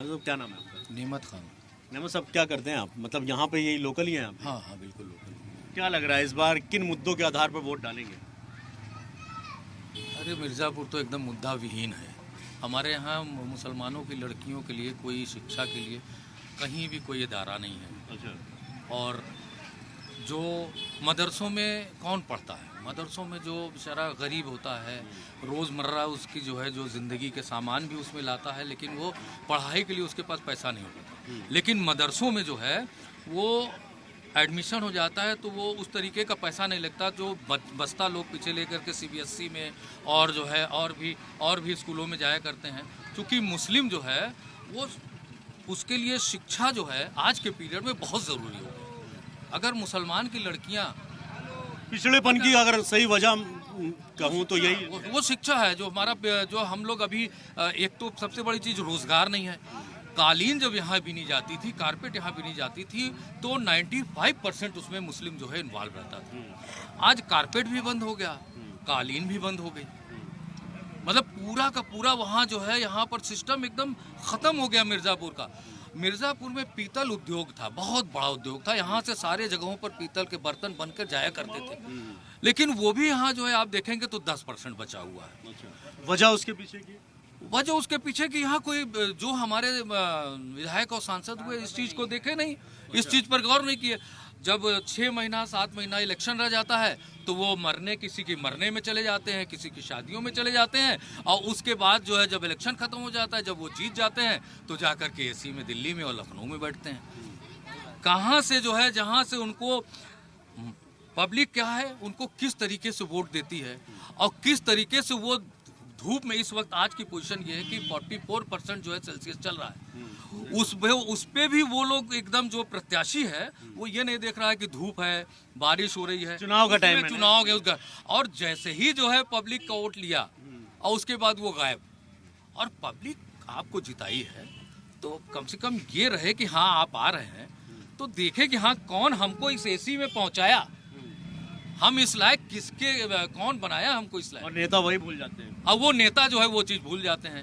तो क्या नाम है आपका? नेमत खान। नेमत साहब, क्या करते हैं आप? मतलब यहाँ पे यही लोकल ही हैं आप? हाँ हाँ बिल्कुल लोकल। क्या लग रहा है इस बार किन मुद्दों के आधार पर वोट डालेंगे? अरे मिर्ज़ापुर तो एकदम मुद्दा विहीन है। हमारे यहाँ मुसलमानों की लड़कियों के लिए कोई शिक्षा के लिए कहीं भी कोई इदारा नहीं है। अच्छा। और जो मदरसों में कौन पढ़ता है? मदरसों में जो बेचारा गरीब होता है, रोज़मर्रा उसकी जो है जो ज़िंदगी के सामान भी उसमें लाता है, लेकिन वो पढ़ाई के लिए उसके पास पैसा नहीं होता। लेकिन मदरसों में जो है वो एडमिशन हो जाता है तो वो उस तरीके का पैसा नहीं लगता जो बस्ता लोग पीछे लेकर के सीबीएसई में और जो है और भी स्कूलों में जाया करते हैं। क्योंकि मुस्लिम जो है वो उसके लिए शिक्षा जो है आज के पीरियड में बहुत ज़रूरी हो। अगर मुसलमान की लड़कियां पिछड़ेपन की अगर सही वजह कहूँ तो यही वो शिक्षा है जो हमारा जो हम लोग अभी एक तो सबसे बड़ी चीज़ रोज़गार नहीं है। कालीन जब यहाँ बिनी जाती थी, कारपेट यहाँ बिनी जाती थी तो 95% उसमें मुस्लिम जो है इन्वॉल्व रहता था। आज कारपेट भी बंद हो गया, कालीन भी बंद हो गई, मतलब पूरा का पूरा वहाँ जो है यहाँ पर सिस्टम एकदम ख़त्म हो गया। मिर्ज़ापुर का मिर्ज़ापुर में पीतल उद्योग था, बहुत बड़ा उद्योग था। यहाँ से सारे जगहों पर पीतल के बर्तन बनकर जाया करते थे, लेकिन वो भी यहाँ जो है आप देखेंगे तो 10% बचा हुआ है। वजह उसके पीछे की वजह उसके पीछे कि यहाँ कोई जो हमारे विधायक और सांसद हुए इस चीज़ को देखे नहीं, इस चीज़ पर गौर नहीं किए। जब 6 महीना 7 महीना इलेक्शन रह जाता है तो वो किसी की मरने में चले जाते हैं, किसी की शादियों में चले जाते हैं, और उसके बाद जो है जब इलेक्शन खत्म हो जाता है, जब वो जीत जाते हैं तो जाकर के एसी में दिल्ली में और लखनऊ में बैठते हैं। कहाँ से जो है जहाँ से उनको पब्लिक क्या है उनको किस तरीके से वोट देती है और किस तरीके से वो धूप में इस वक्त आज की पोजीशन ये है कि 44% जो है सेल्सियस चल रहा है। उस पे भी वो लोग एकदम जो प्रत्याशी है वो ये नहीं देख रहा है कि धूप है, बारिश हो रही है, चुनाव का टाइम है, चुनाव है उसका। और जैसे ही जो है पब्लिक का वोट लिया और उसके बाद वो गायब। और पब्लिक आपको जिताई है तो कम से कम ये रहे कि हाँ आप आ रहे हैं तो देखे कि हाँ कौन हमको इस एसी में पहुंचाया, हम इस लायक कौन बनाया हमको इस लायक। और नेता वही भूल जाते हैं। अब वो नेता जो है वो चीज़ भूल जाते हैं।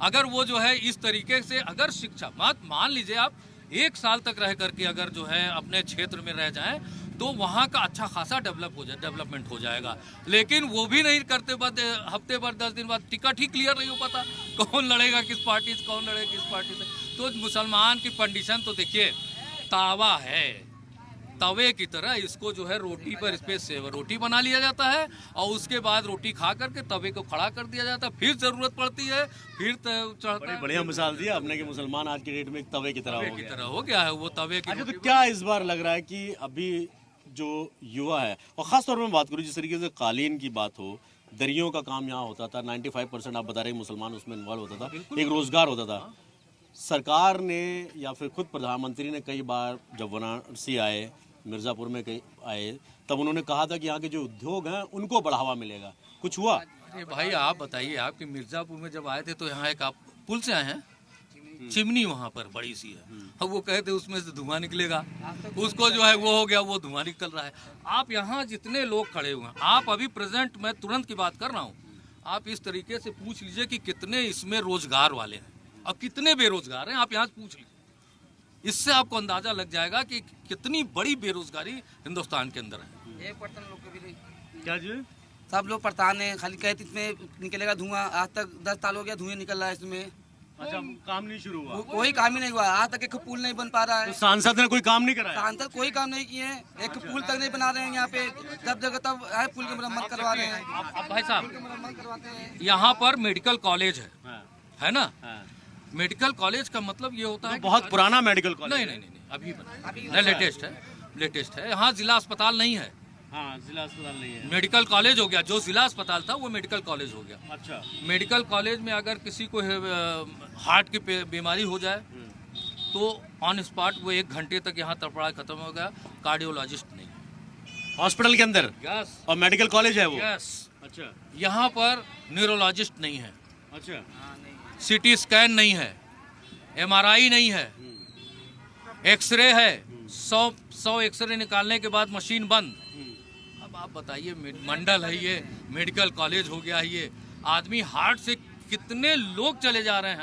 अगर वो जो है इस तरीके से अगर शिक्षा मान लीजिए आप 1 साल तक रह करके अगर जो है अपने क्षेत्र में रह जाएं तो वहाँ का अच्छा खासा डेवलपमेंट हो जाएगा। लेकिन वो भी नहीं करते, बाद हफ्ते भर 10 दिन बाद टिकट ही क्लियर नहीं हो पाता, कौन लड़ेगा किस पार्टी से, कौन लड़ेगा किस पार्टी से। तो मुसलमान की कंडीशन तो देखिए तावा है, तवे की तरह इसको जो है रोटी पर इस पे रोटी बना लिया जाता है और उसके बाद रोटी खा करके तवे को खड़ा कर दिया जाता है, फिर जरूरत पड़ती है फिर चढ़ता है। बढ़िया मिसाल दिया आपने कि मुसलमान आज के डेट में एक तवे की तरह हो गया है वो तवे की। अच्छा, तो क्या इस बार लग रहा है कि अभी जो युवा है, और खास तौर में बात करूँ जिस तरीके से कालीन की बात हो, दरियों का काम यहाँ होता था, 95% आप बता रहे मुसलमान उसमें इन्वॉल्व होता था, एक रोजगार होता था। सरकार ने या फिर खुद प्रधानमंत्री ने कई बार जब वाराणसी आए, मिर्ज़ापुर में कई आए, तब उन्होंने कहा था कि यहाँ के जो उद्योग हैं उनको बढ़ावा मिलेगा। कुछ हुआ? अरे भाई आप बताइए, आपके मिर्ज़ापुर में जब आए थे तो यहाँ एक आप पुल से आए हैं, चिमनी वहाँ पर बड़ी सी है, अब वो कहते उसमें से धुआं निकलेगा, उसको जो है वो हो गया, वो धुआं निकल रहा है। आप यहाँ जितने लोग खड़े हुए हैं, आप अभी प्रेजेंट मैं तुरंत की बात कर रहा हूँ, आप इस तरीके से पूछ लीजिए कि कितने इसमें रोजगार वाले हैं और कितने बेरोजगार हैं, आप यहाँ पूछ लीजिए। इससे आपको अंदाजा लग जाएगा कि कितनी बड़ी बेरोजगारी हिंदुस्तान के अंदर है। क्या जी? सब लोग परेशान हैं, खाली कहते इसमें निकलेगा धुआं। आज तक 10 साल हो गया धुआं निकल रहा है इसमें। अच्छा, काम नहीं शुरू हुआ? कोई काम ही नहीं हुआ, आज तक एक पुल नहीं बन पा रहा है। तो सांसद ने कोई काम नहीं कराया? सांसद कोई काम नहीं किए हैं, एक पुल तक नहीं बना रहे हैं यहाँ पे। जब जगह तब है पुल की मरम्मत करवा रहे हैं। अब भाई साहब मरम्मत करवाते हैं। यहाँ पर मेडिकल कॉलेज है ना? हाँ। मेडिकल कॉलेज का मतलब ये होता है बहुत पुराना मेडिकल कॉलेज? नहीं, अभी बना, लेटेस्ट है। यहाँ जिला अस्पताल नहीं है। हाँ, जिला अस्पताल नहीं है, मेडिकल कॉलेज हो गया। जो जिला अस्पताल था वो मेडिकल कॉलेज हो गया। अच्छा। मेडिकल कॉलेज में अगर किसी को हार्ट की बीमारी हो जाए तो ऑन स्पॉट वो 1 घंटे तक यहाँ तड़पड़ा खत्म हो गया। कार्डियोलॉजिस्ट नहीं हॉस्पिटल के अंदर? यस। और मेडिकल कॉलेज है वो? यस। अच्छा। यहाँ पर न्यूरोलॉजिस्ट नहीं है। अच्छा। सीटी स्कैन नहीं है, MRI नहीं है, एक्सरे है, 100 एक्सरे निकालने के बाद मशीन बंद। अब आप बताइए, मंडल है ये, मेडिकल कॉलेज हो गया है ये, आदमी हार्ट से कितने लोग चले जा रहे हैं।